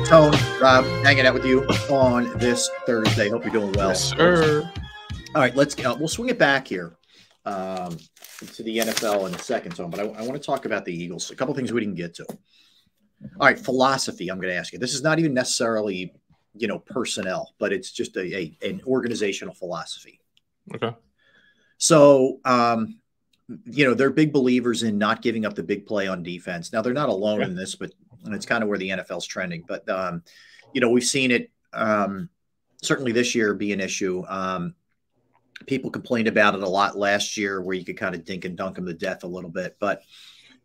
Tone, Rob, hanging out with you on this Thursday. Hope you're doing well. Yes, sir. All right, we'll swing it back here to the NFL in a second, Tone. But I want to talk about the Eagles. A couple things we didn't get to. All right, philosophy. I'm going to ask you. This is not even necessarily, personnel, but it's just an organizational philosophy. Okay. So, they're big believers in not giving up the big play on defense. Now, they're not alone in this, but it's kind of where the NFL's trending. But, we've seen it certainly this year be an issue. People complained about it a lot last year where you could kind of dink and dunk them to death a little bit. But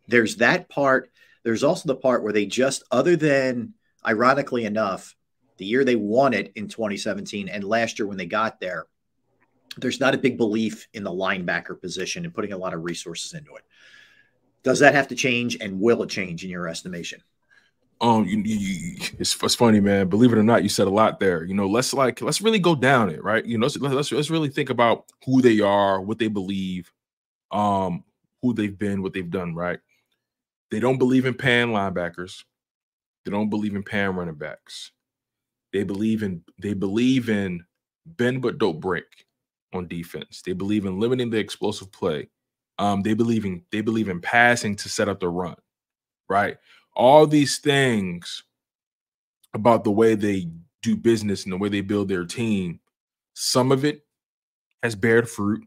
there's that part. There's also the part where they just, other than, ironically enough, the year they won it in 2017 and last year when they got there, there's not a big belief in the linebacker position and putting a lot of resources into it. Does that have to change, and will it change in your estimation? It's funny, man. Believe it or not, you said a lot there. Let's really go down it, right? Let's really think about who they are, what they believe, who they've been, what they've done, right? They don't believe in paying linebackers. They don't believe in paying running backs. They believe in bend but don't break on defense. They believe in limiting the explosive play. They believe in passing to set up the run, right? All these things about the way they do business and the way they build their team, some of it has bared fruit.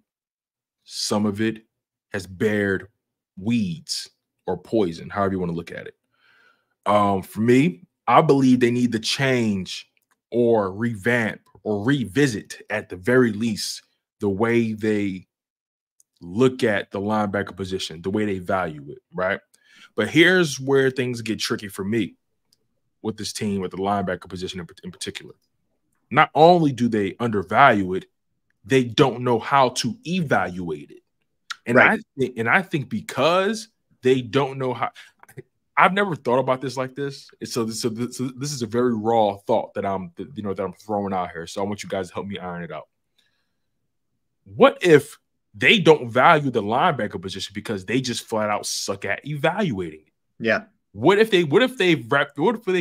Some of it has bared weeds or poison, however you want to look at it. For me, I believe they need to change or revamp or revisit, at the very least, the way they look at the linebacker position, the way they value it, right? But here's where things get tricky for me with this team, with the linebacker position in particular. Not only do they undervalue it, they don't know how to evaluate it. And right. I think because they don't know how, I've never thought about this like this. So this is a very raw thought that I'm throwing out here. So I want you guys to help me iron it out. What if they don't value the linebacker position because they just flat out suck at evaluating it? Yeah. What if they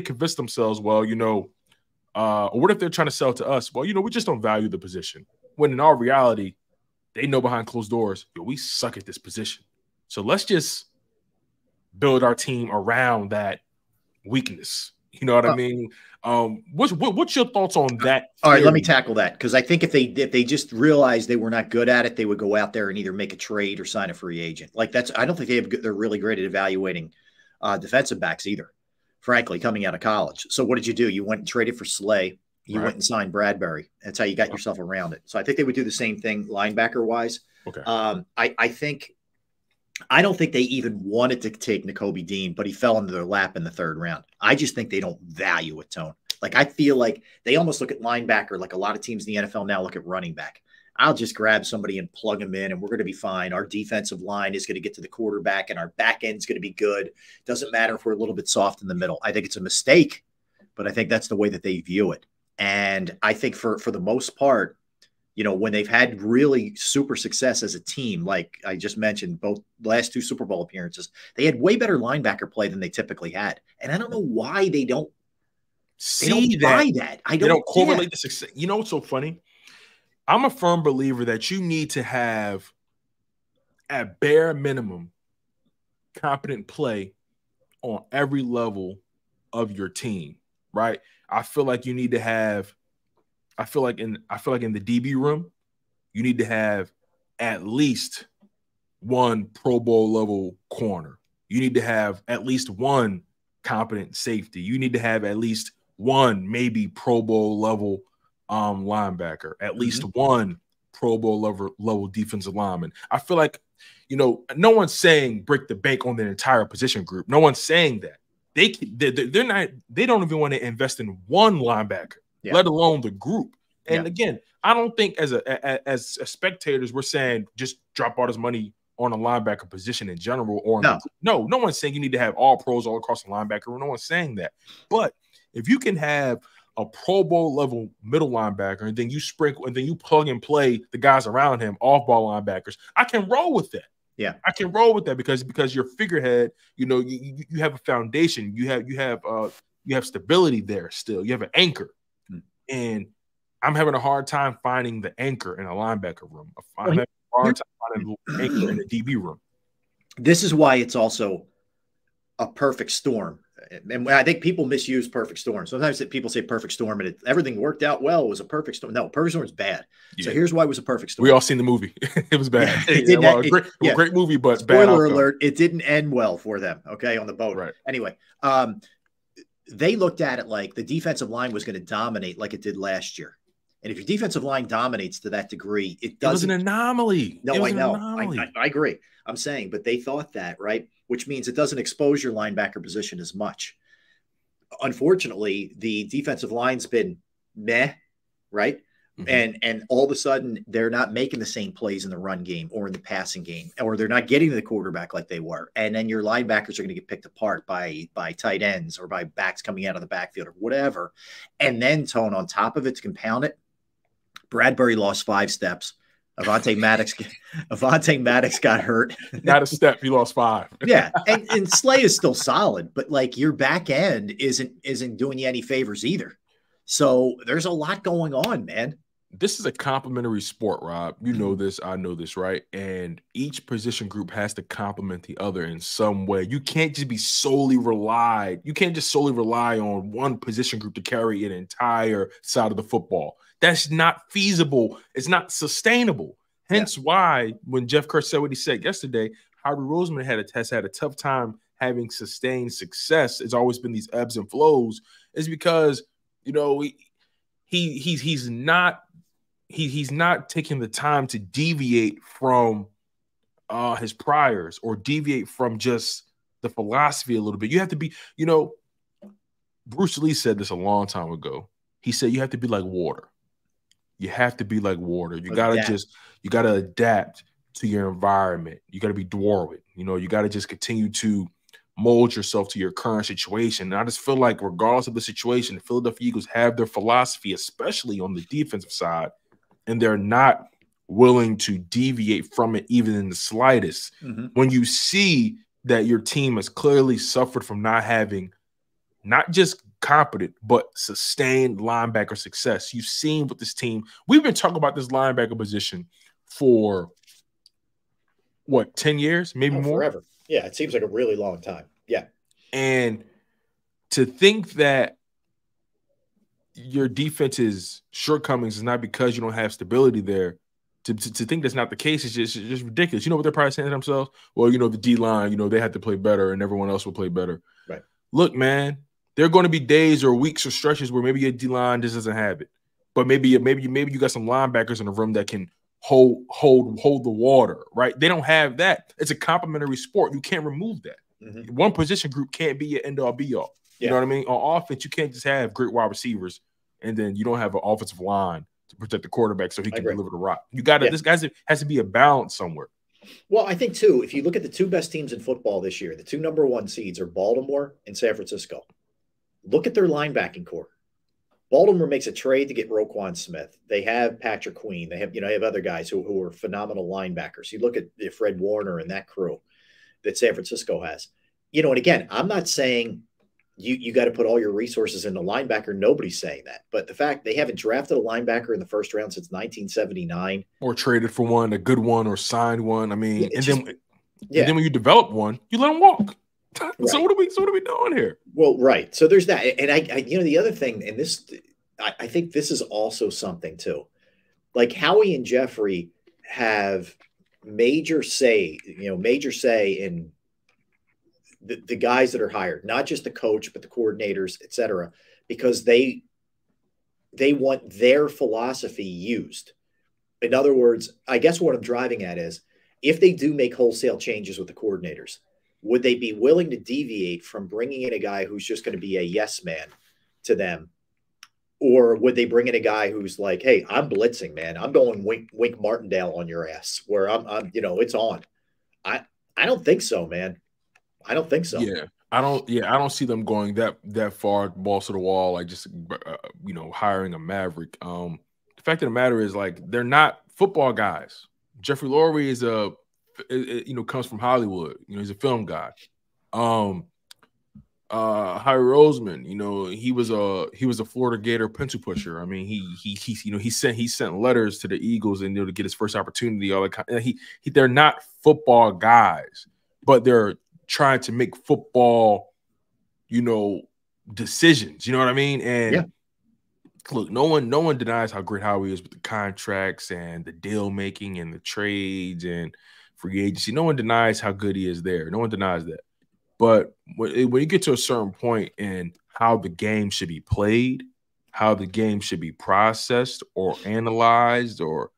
convince themselves, or what if they're trying to sell to us? Well, we just don't value the position. When in all reality, they know behind closed doors, we suck at this position. So let's just build our team around that weakness. You know what I mean? What's your thoughts on that? All right, let me tackle that, because I think if they just realized they were not good at it, they would go out there and either make a trade or sign a free agent. I don't think they're really great at evaluating defensive backs either, frankly, coming out of college. So what did you do? You went and traded for Slay. You went and signed Bradbury. That's how you got yourself around it. So I think they would do the same thing linebacker wise. Okay. I don't think they even wanted to take Nakobe Dean, but he fell into their lap in the third round. I just think they don't value it, Tone. I feel like they almost look at linebacker like a lot of teams in the NFL now look at running back. I'll just grab somebody and plug them in, and we're going to be fine. Our defensive line is going to get to the quarterback, and our back end's going to be good. Doesn't matter if we're a little bit soft in the middle. I think it's a mistake, but I think that's the way that they view it. And I think for the most part, when they've had really super success as a team, like I just mentioned, both last two Super Bowl appearances, they had way better linebacker play than they typically had. And I don't know why they don't buy that. They don't correlate the success. You know what's so funny? I'm a firm believer that you need to have, at bare minimum, competent play on every level of your team, right? I feel like you need to have – I feel like in the DB room, you need to have at least one Pro Bowl level corner. You need to have at least one competent safety. You need to have at least one maybe Pro Bowl level linebacker, at least one Pro Bowl level defensive lineman. I feel like, no one's saying break the bank on the entire position group. No one's saying that. They don't even want to invest in one linebacker. Yeah. Let alone the group. And again, I don't think as spectators, we're saying just drop all this money on a linebacker position in general. Or no one's saying you need to have all pros all across the linebacker. No one's saying that. But if you can have a Pro Bowl level middle linebacker, and then you sprinkle and then you plug and play the guys around him, off ball linebackers, I can roll with that. Yeah, I can roll with that because your figurehead, you have a foundation. You have You have stability there still. You have an anchor. And I'm having a hard time finding the anchor in a linebacker room. I'm having a hard time finding the anchor in a DB room. This is why it's also a perfect storm. And I think people misuse perfect storm. Sometimes people say perfect storm and everything worked out well. It was a perfect storm. No, perfect storm is bad. Yeah. So here's why it was a perfect storm. We all seen the movie. It was bad. Great movie, but spoiler alert, it didn't end well for them, okay, on the boat. Right. Anyway, they looked at it like the defensive line was going to dominate like it did last year. And if your defensive line dominates to that degree, it doesn't. It was an anomaly. No, I know. I agree. I'm saying, but they thought that, right? Which means it doesn't expose your linebacker position as much. Unfortunately, the defensive line's been meh, right? Mm-hmm. And all of a sudden, they're not making the same plays in the run game or in the passing game, or they're not getting to the quarterback like they were. And then your linebackers are going to get picked apart by tight ends or by backs coming out of the backfield or whatever. And then, Tone, on top of it, to compound it, Bradbury lost 5 steps. Avonte Maddox got hurt. Not a step. He lost 5. Yeah. And Slay is still solid, but like your back end isn't doing you any favors either. So there's a lot going on, man. This is a complementary sport, Rob. You know this. I know this, right? And each position group has to complement the other in some way. You can't just be solely relied. You can't just solely rely on one position group to carry an entire side of the football. That's not feasible. It's not sustainable. Hence why when Jeff Kerr said what he said yesterday, Harvey Roseman has had a tough time having sustained success. It's always been these ebbs and flows. Is because, you know, he's not taking the time to deviate from his priors or deviate from just the philosophy a little bit. You have to be, you know, Bruce Lee said this a long time ago. He said you have to be like water. You have to be like water. You gotta adapt to your environment. You gotta be dwarfed. You know, you gotta just continue to mold yourself to your current situation. And I just feel like regardless of the situation, the Philadelphia Eagles have their philosophy, especially on the defensive side, and they're not willing to deviate from it even in the slightest. Mm-hmm. When you see that your team has clearly suffered from not having not just competent, but sustained linebacker success. You've seen with this team. We've been talking about this linebacker position for, what, 10 years? Maybe more? Forever. Yeah, it seems like a really long time. Yeah. And to think that your defense's shortcomings is not because you don't have stability there, to think that's not the case is just ridiculous. You know what they're probably saying to themselves? Well, you know, the D-line, you know, they had to play better and everyone else will play better. Right. Look, man, there are going to be days or weeks or stretches where maybe your D-line just doesn't have it. But maybe you got some linebackers in the room that can hold the water, right? They don't have that. It's a complementary sport. You can't remove that. Mm-hmm. One position group can't be your end-all be-all. You know what I mean? On offense, you can't just have great wide receivers and then you don't have an offensive line to protect the quarterback so he can deliver the rock. You got to. This guy has to be a balance somewhere. Well, I think too, if you look at the 2 best teams in football this year, the 2 #1 seeds are Baltimore and San Francisco. Look at their linebacking core. Baltimore makes a trade to get Roquan Smith. They have Patrick Queen. They have other guys who are phenomenal linebackers. You look at Fred Warner and that crew that San Francisco has. You know, and again, I'm not saying you got to put all your resources into linebacker. Nobody's saying that. But the fact they haven't drafted a linebacker in the first round since 1979. Or traded for one, a good one, or signed one. I mean, and then when you develop one, you let them walk. Right. So what are we doing here? Well, right. So there's that. And I the other thing, and this, I think this is also something too. Like Howie and Jeffrey have major say in the guys that are hired, not just the coach, but the coordinators, et cetera, because they want their philosophy used. In other words, I guess what I'm driving at is if they do make wholesale changes with the coordinators, would they be willing to deviate from bringing in a guy who's just going to be a yes man to them? Or would they bring in a guy who's like, hey, I'm blitzing, man. I'm going Wink Martindale on your ass where I'm it's on. I don't think so, man. I don't think so. Yeah. I don't see them going that far, balls to the wall, like just hiring a maverick. The fact of the matter is, like, they're not football guys. Jeffrey Lurie is comes from Hollywood. You know, he's a film guy. Harry Roseman, you know, he was a Florida Gator pencil pusher. I mean, he sent letters to the Eagles and, you know, to get his first opportunity. All that kind. They're not football guys, but they're trying to make football, you know, decisions. You know what I mean? And yeah. Look, no one denies how great Howie is with the contracts and the deal making and the trades and free agency. No one denies how good he is there. No one denies that. But when you get to a certain point in how the game should be played, how the game should be processed or analyzed, or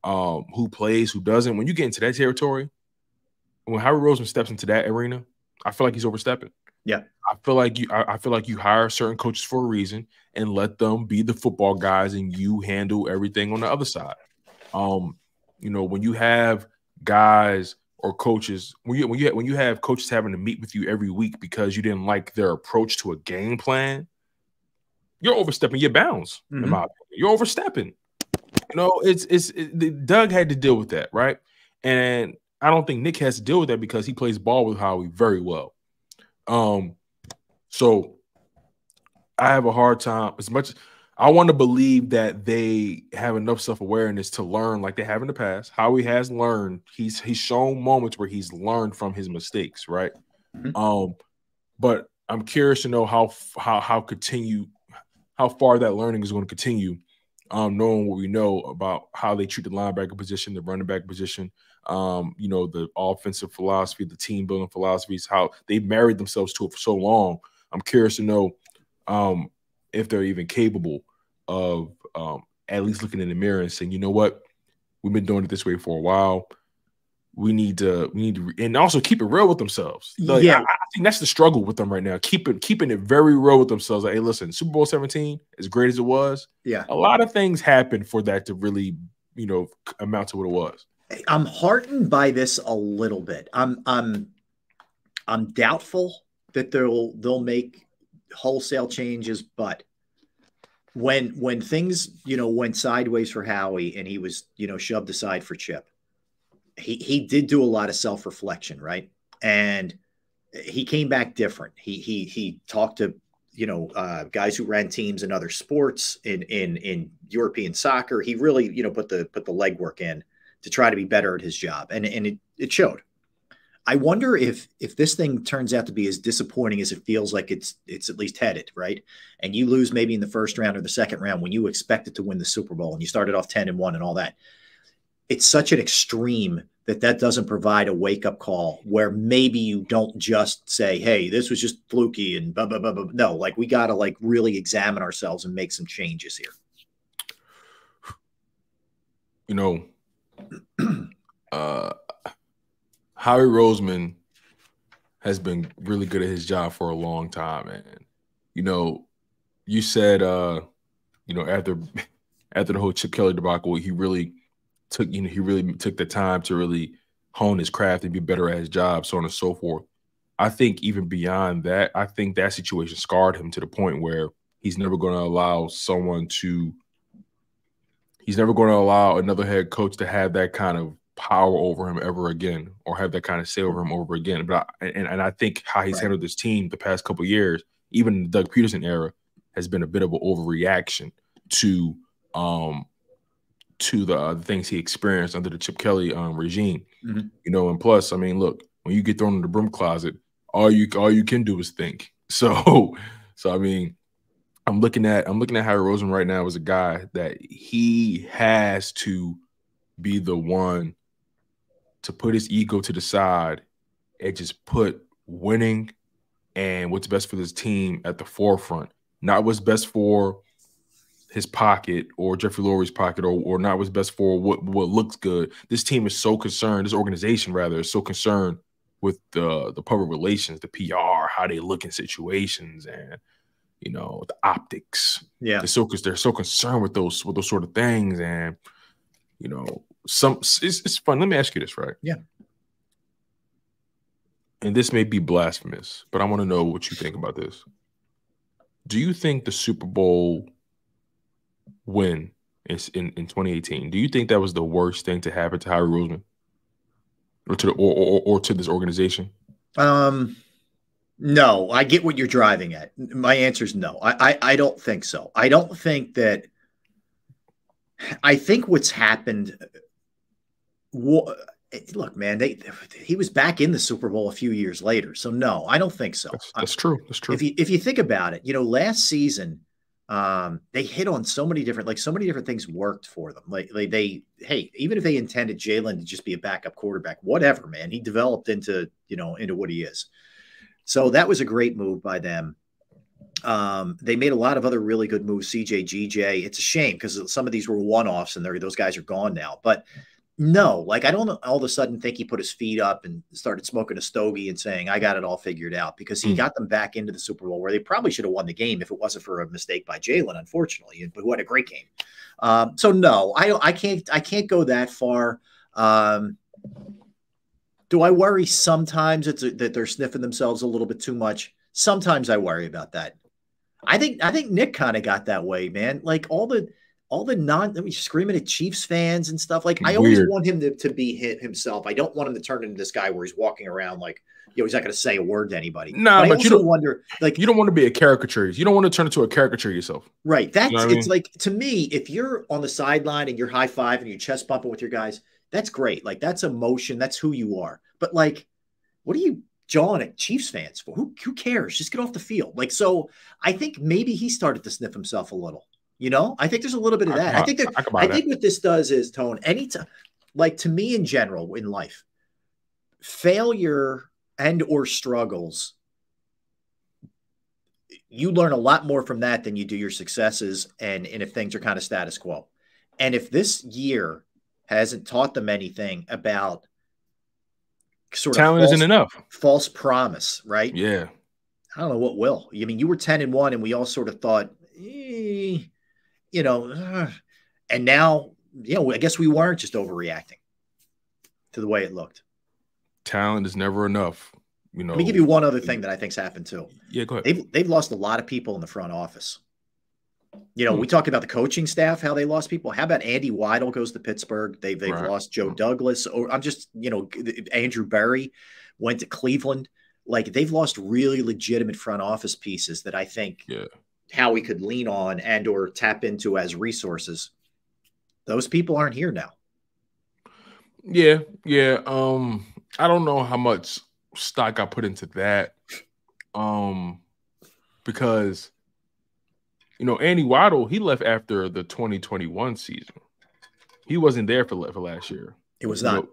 who plays, who doesn't, when you get into that territory, when Harry Roseman steps into that arena, I feel like he's overstepping. Yeah. I feel like you hire certain coaches for a reason and let them be the football guys and you handle everything on the other side. You know, when you have guys or coaches, when you have coaches having to meet with you every week because you didn't like their approach to a game plan, you're overstepping your bounds. Mm-hmm. In my opinion, you're overstepping. You know, Doug had to deal with that, right? And I don't think Nick has to deal with that because he plays ball with Howie very well. So I have a hard time, as much I want to believe that they have enough self-awareness to learn like they have in the past. Howie has learned. He's shown moments where he's learned from his mistakes, right? Mm-hmm. But I'm curious to know how far that learning is going to continue, knowing what we know about how they treat the linebacker position, the running back position, you know, the offensive philosophy, the team building philosophies, how they married themselves to it for so long. I'm curious to know if they're even capable of at least looking in the mirror and saying, you know what, we've been doing it this way for a while. We need to, and also keep it real with themselves. Like, yeah, I think that's the struggle with them right now. Keeping it very real with themselves. Like, hey, listen, Super Bowl 17, as great as it was, yeah, a lot of things happened for that to really, you know, amount to what it was. I'm heartened by this a little bit. I'm doubtful that they'll make wholesale changes, but when things, you know, went sideways for Howie and he was, you know, shoved aside for Chip, he did do a lot of self-reflection, right? And he came back different. He talked to, you know, guys who ran teams in other sports, in European soccer. He really, you know, put the legwork in to try to be better at his job, and it showed. I wonder if this thing turns out to be as disappointing as it feels like it's at least headed, right? And you lose maybe in the first round or the second round when you expected to win the Super Bowl and you started off 10-1 and all that. It's such an extreme that doesn't provide a wake-up call where maybe you don't just say, hey, this was just fluky and blah, blah, blah, blah. No, like we got to like really examine ourselves and make some changes here. You know, Howie Roseman has been really good at his job for a long time. And, you know, you said, you know, after the whole Chip Kelly debacle, he really took the time to really hone his craft and be better at his job, so on and so forth. I think even beyond that, I think that situation scarred him to the point where he's never going to allow another head coach to have that kind of power over him ever again, or have that kind of say over him over again. But I think how he's handled this team the past couple of years, even in the Doug Peterson era, has been a bit of an overreaction to the things he experienced under the Chip Kelly regime. Mm-hmm. You know, and plus, I mean, look, when you get thrown in the broom closet, all you can do is think. So I mean, I'm looking at Harry Roseman right now as a guy that he has to be the one to put his ego to the side and just put winning and what's best for this team at the forefront, not what's best for his pocket or Jeffrey Lurie's pocket, or not what's best for what looks good. This team is so concerned, this organization rather is so concerned with the public relations, the PR, how they look in situations, and, you know, the optics. Yeah, they're so concerned with those sort of things. And, you know, it's fun. Let me ask you this, right? Yeah. And this may be blasphemous, but I want to know what you think about this. Do you think the Super Bowl win in 2018, do you think that was the worst thing to happen to Howie Roseman or to to this organization? No, I get what you're driving at. My answer is no. I don't think so. I don't think that. I think what's happened. Look, man, he was back in the Super Bowl a few years later, so no, I don't think so. That's true. That's true. If you think about it, last season, they hit on so many different things worked for them. Hey, even if they intended Jalen to just be a backup quarterback, whatever, man, he developed into what he is. So that was a great move by them. They made a lot of other really good moves. CJ, GJ. It's a shame because some of these were one-offs and those guys are gone now. But no, I don't all of a sudden think he put his feet up and started smoking a stogie and saying, I got it all figured out, because he got them back into the Super Bowl where they probably should have won the game if it wasn't for a mistake by Jalen, unfortunately. But what a great game. So no, I can't go that far. Do I worry sometimes that they're sniffing themselves a little bit too much? Sometimes I worry about that. I think Nick kind of got that way, man. All the screaming at Chiefs fans and stuff. I always want him to be hit himself. I don't want him to turn into this guy where he's walking around he's not going to say a word to anybody. No, but you don't wonder, you don't want to be a caricature. You don't want to turn into a caricature yourself. Right. It's to me, if you're on the sideline and you're high five and you're chest bumping with your guys, that's great. That's emotion. That's who you are. But what are you jawing at Chiefs fans for? Who cares? Just get off the field. So I think maybe he started to sniff himself a little. I think there's a little bit of that. I think what this does is, Tone, anytime, to me in general in life, failure and or struggles, you learn a lot more from that than you do your successes and if things are kind of status quo. And if this year hasn't taught them anything about talent isn't enough, false promise, right? Yeah. I don't know what will. I mean, you were 10-1 and we all sort of thought, and now, I guess we weren't just overreacting to the way it looked. Talent is never enough. Let me give you one other thing that I think's happened too. Yeah, go ahead. They've lost a lot of people in the front office. We talked about the coaching staff, how they lost people. How about Andy Weidel goes to Pittsburgh? They've lost Joe Douglas. Or I'm just, Andrew Berry went to Cleveland. They've lost really legitimate front office pieces that I think Howie could lean on and or tap into as resources. Those people aren't here now. Yeah. I don't know how much stock I put into that. Because Andy Weidel, he left after the 2021 season. He wasn't there for last year. It was not.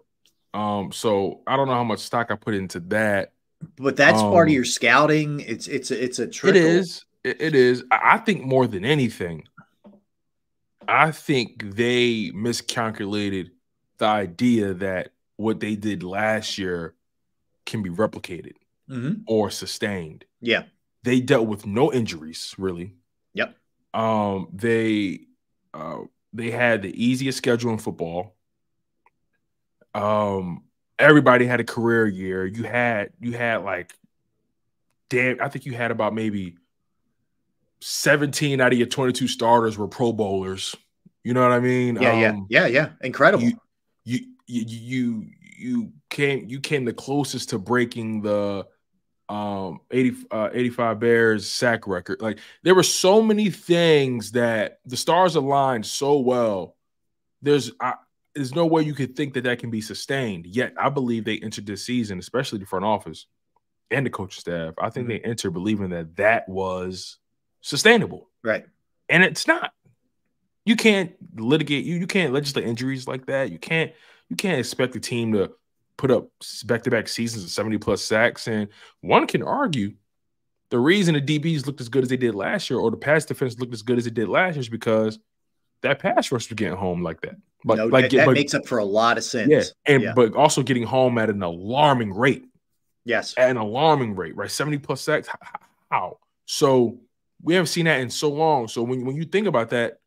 So I don't know how much stock I put into that. But that's part of your scouting. It's a trickle. It is. I think more than anything, I think they miscalculated the idea that what they did last year can be replicated or sustained. Yeah. They dealt with no injuries, really. Yep. They had the easiest schedule in football. Everybody had a career year. You had I think you had about maybe 17 out of your 22 starters were Pro Bowlers. You know what I mean? Yeah. Incredible. You came the closest to breaking the 85 Bears sack record. There were so many things that the stars aligned so well. There's no way you could think that can be sustained. Yet I believe they entered this season, especially the front office and the coaching staff. I think they entered believing that was sustainable. Right. And it's not. You can't litigate. You can't legislate injuries like that. You can't expect a team to put up back-to-back seasons of 70-plus sacks. And one can argue the reason the DBs looked as good as they did last year, or the pass defense looked as good as it did last year, is because that pass rush was getting home like that. But that makes up for a lot of sins. Yeah, but also getting home at an alarming rate. Yes. At an alarming rate, right? 70-plus sacks. How? So we haven't seen that in so long. So when you think about that,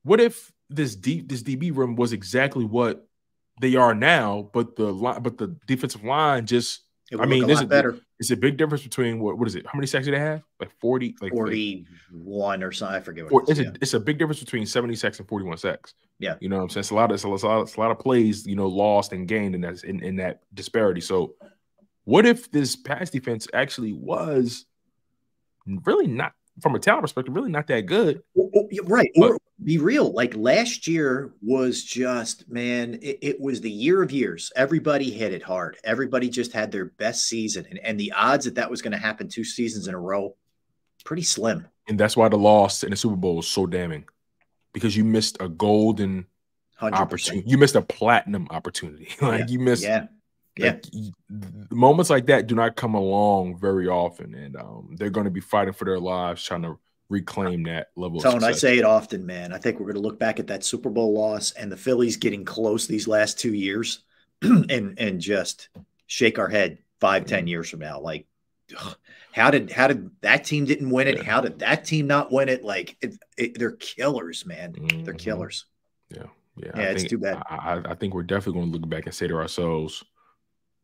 what if this DB room was exactly what they are now, but the defensive line just better. It's a big difference between what is it? How many sacks do they have? 40, 41 or something. I forget what it's a big difference between 70 sacks and 41 sacks. Yeah. You know what I'm saying? It's a lot of plays, lost and gained in that disparity. So What if this pass defense actually was really not, from a talent perspective, really not that good? Right. But Or be real. Like last year was just, man, it was the year of years. Everybody hit it hard. Everybody just had their best season. And the odds that was going to happen 2 seasons in a row, pretty slim. and that's why the loss in the Super Bowl was so damning, because you missed a golden 100%. opportunity. You missed a platinum opportunity. Like you missed. Yeah. Like, moments like that do not come along very often, and they're going to be fighting for their lives trying to reclaim that level of success. I say it often, man. I think we're going to look back at that Super Bowl loss and the Phillies getting close these last 2 years and just shake our head 5-10 years from now. Like, how did that team didn't win it? How did that team not win it? Like, they're killers, man. They're killers. Yeah. It's too bad. I think we're definitely going to look back and say to ourselves,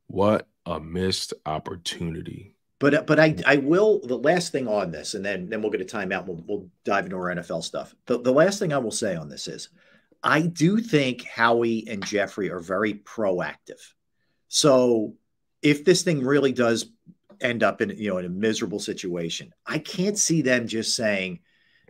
what a missed opportunity. But I will, the last thing on this, and then we'll get a timeout. We'll dive into our NFL stuff. The last thing I will say on this is, I do think Howie and Jeffrey are very proactive. So if this thing really does end up in a miserable situation, I can't see them just saying,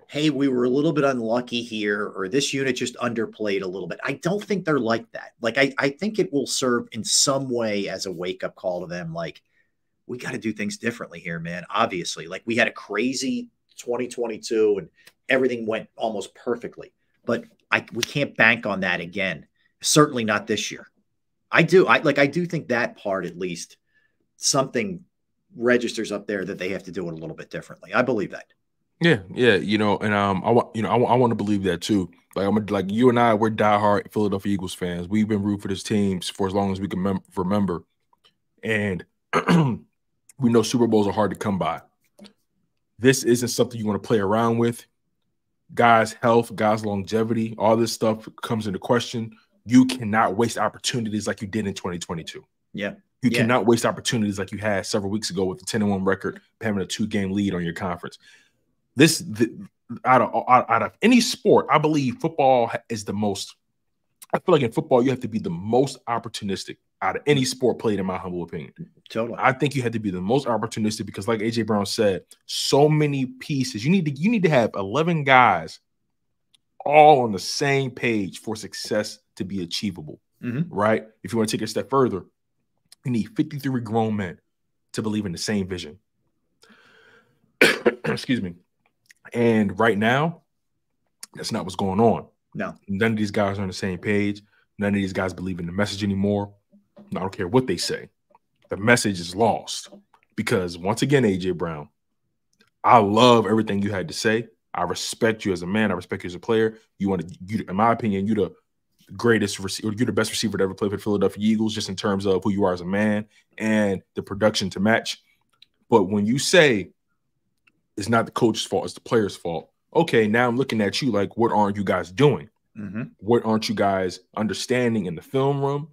hey, we were a little bit unlucky here, or this unit just underplayed a little bit. I don't think they're like that. Like, I think it will serve in some way as a wake-up call to them. Like, we got to do things differently here, man. Obviously, like, we had a crazy 2022 and everything went almost perfectly, but we can't bank on that again. Certainly not this year. I do think that part, at least, something registers up there that they have to do it a little bit differently. I believe that. Yeah, and I want to believe that too. Like you and I, we're diehard Philadelphia Eagles fans. We've been rooting for this team for as long as we can remember, and we know Super Bowls are hard to come by. This isn't something you want to play around with. Guys' health, guys' longevity, all this stuff comes into question. You cannot waste opportunities like you did in 2022. Yeah. You cannot waste opportunities like you had several weeks ago with the 10-1 record, having a 2-game lead on your conference. Out of any sport, I believe football is the most. I feel like in football, you have to be the most opportunistic out of any sport played, in my humble opinion. Totally. I think you had to be the most opportunistic because, like AJ Brown said, so many pieces. You need to have 11 guys all on the same page for success to be achievable, right? If you want to take it a step further, you need 53 grown men to believe in the same vision. Excuse me. And right now, that's not what's going on. No. None of these guys are on the same page. None of these guys believe in the message anymore. I don't care what they say. The message is lost because, once again, AJ Brown, I love everything you had to say. I respect you as a man. I respect you as a player. You, in my opinion, you're the greatest receiver. You're the best receiver to ever play for the Philadelphia Eagles, just in terms of who you are as a man and the production to match. But when you say it's not the coach's fault, it's the player's fault. Okay, now I'm looking at you like, what aren't you guys doing? What aren't you guys understanding in the film room?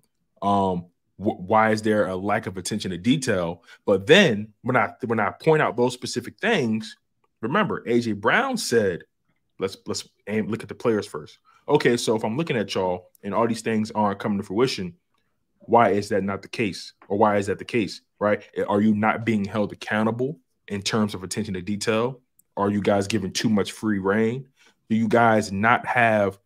Why is there a lack of attention to detail? But then when I point out those specific things, remember, AJ Brown said, let's aim, look at the players first. Okay, so if I'm looking at y'all and all these things aren't coming to fruition, why is that not the case? Or why is that the case, right? Are you not being held accountable in terms of attention to detail? Are you guys giving too much free reign? Do you guys not have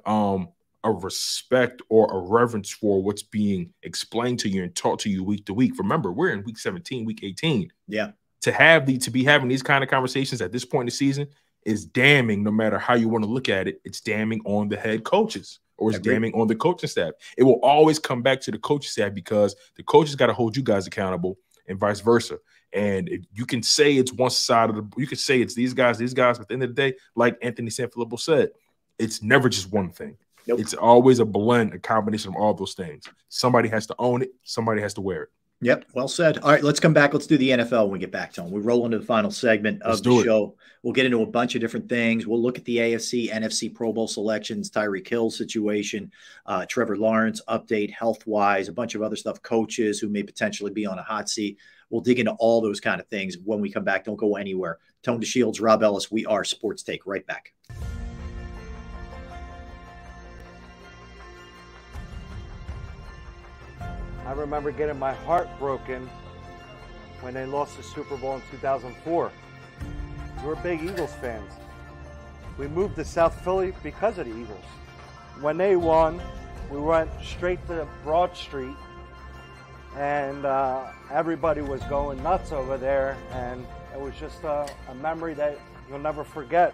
a respect or a reverence for what's being explained to you and taught to you week to week? Remember, we're in week 17, week 18. Yeah. To be having these kind of conversations at this point in the season is damning. No matter how you want to look at it, it's damning on the head coaches, or it's damning on the coaching staff. It will always come back to the coaching staff because the coaches got to hold you guys accountable and vice versa. And if you can say it's one side of you can say it's these guys, but at the end of the day, like Anthony Sanfilippo said, it's never just one thing. Nope. It's always a blend, a combination of all those things. Somebody has to own it. Somebody has to wear it. Yep. Well said. All right, let's come back. Let's do the NFL when we get back to them. We roll into the final segment of the show. We'll get into a bunch of different things. We'll look at the AFC, NFC Pro Bowl selections, Tyreek Hill situation, Trevor Lawrence update, health-wise, a bunch of other stuff, coaches who may potentially be on a hot seat. We'll dig into all those kind of things when we come back. Don't go anywhere. Tone DeShields, Rob Ellis, we are Sports Take. Right back. I remember getting my heart broken when they lost the Super Bowl in 2004. We're big Eagles fans. We moved to South Philly because of the Eagles. When they won, we went straight to Broad Street, and everybody was going nuts over there, and it was just a memory that you'll never forget.